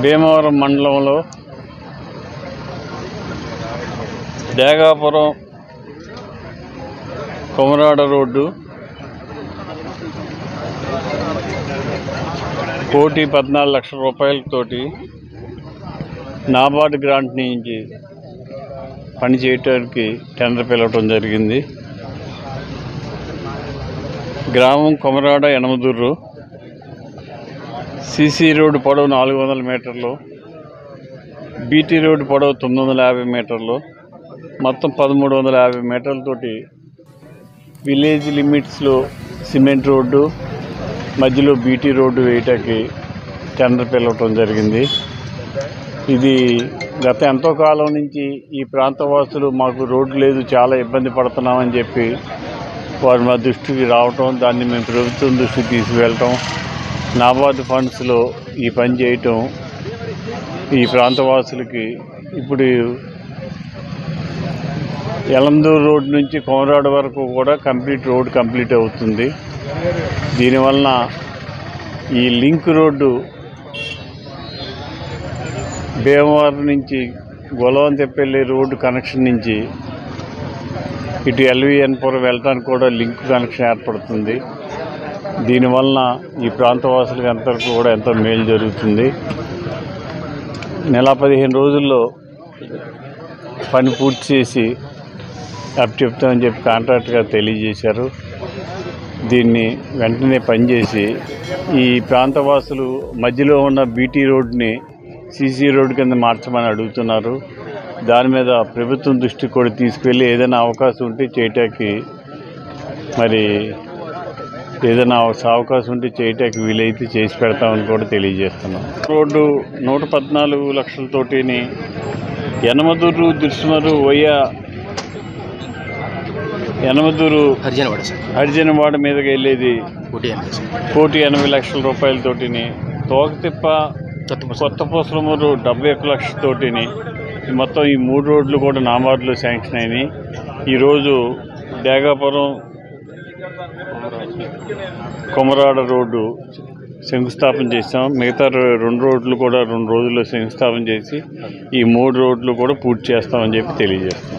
భీమవరం మండలంలో డేగాపురం కొమరాడ రోడ్డు 1,14,00,000 రూపాయలతోటి నాబార్డు గ్రాంట్ నుంచి పని చేయడానికి టెండర్ పిలవటం జరిగింది. గ్రామం కొమరాడ యనమదుర్రు. సీసీ రోడ్డు పొడవు 400 మీటర్లు, బీటీ రోడ్డు పొడవు 950 మీటర్లు, మొత్తం 1350 మీటర్లతోటి విలేజ్ లిమిట్స్లో సిమెంట్ రోడ్డు మధ్యలో బీటీ రోడ్డు వేయటానికి టెండర్ పిలవటం జరిగింది. ఇది గత ఎంతో కాలం నుంచి ఈ ప్రాంతవాసులు మాకు రోడ్డు లేదు, చాలా ఇబ్బంది పడుతున్నామని చెప్పి వారు మా దృష్టికి రావటం, దాన్ని మేము ప్రభుత్వం దృష్టికి తీసుకువెళ్ళటం, నాబార్డు ఫండ్స్లో ఈ పని చేయటం ఈ ప్రాంతవాసులకి ఇప్పుడు యలందూరు రోడ్ నుంచి కొమరాడ వరకు కూడా రోడ్ కంప్లీట్ అవుతుంది. దీనివలన ఈ లింక్ రోడ్డు భీమవరం నుంచి గొలవంతెప్పల్లి రోడ్డు కనెక్షన్ నుంచి ఇటు ఎల్వీఎన్పురం వెళ్ళడానికి కూడా లింక్ కనెక్షన్ ఏర్పడుతుంది. దీనివలన ఈ ప్రాంతవాసులకి అందరికీ కూడా ఎంతో మేలు జరుగుతుంది. నెల 15 రోజుల్లో పని పూర్తి చేసి చెప్తామని చెప్పి కాంట్రాక్ట్ గారు తెలియజేశారు. దీన్ని వెంటనే పనిచేసి ఈ ప్రాంతవాసులు మధ్యలో ఉన్న బీటీ రోడ్ని సీసీ రోడ్డు కింద మార్చమని అడుగుతున్నారు. దాని మీద ప్రభుత్వం దృష్టికి కూడా తీసుకువెళ్ళి ఏదైనా అవకాశం ఉంటే చేయటానికి ఏదైనా అవకాశం ఉంటే చేయటానికి వీలైతే చేసి పెడతామని కూడా తెలియజేస్తున్నాం. రోడ్డు 114 లక్షలతోటిని యనమదుర్రు దిర్సుమరు యనమదుర్రు హరిజనవాడ మీదకి వెళ్ళేది 1,80 లక్షల రూపాయలతోటిని, తోకతిప్ప కొత్త పూసలమూరు 71 లక్షలతోటిని మొత్తం ఈ 3 రోడ్లు కూడా నాబార్డులో శాంక్షన్ అయినాయి. ఈరోజు డేగాపురం కొమరాడ రోడ్డు శంకుస్థాపన చేస్తాం. మిగతా 2 రోడ్లు కూడా 2 రోజుల్లో శంకుస్థాపన చేసి ఈ 3 రోడ్లు కూడా పూర్తి చేస్తామని చెప్పి తెలియజేస్తాం.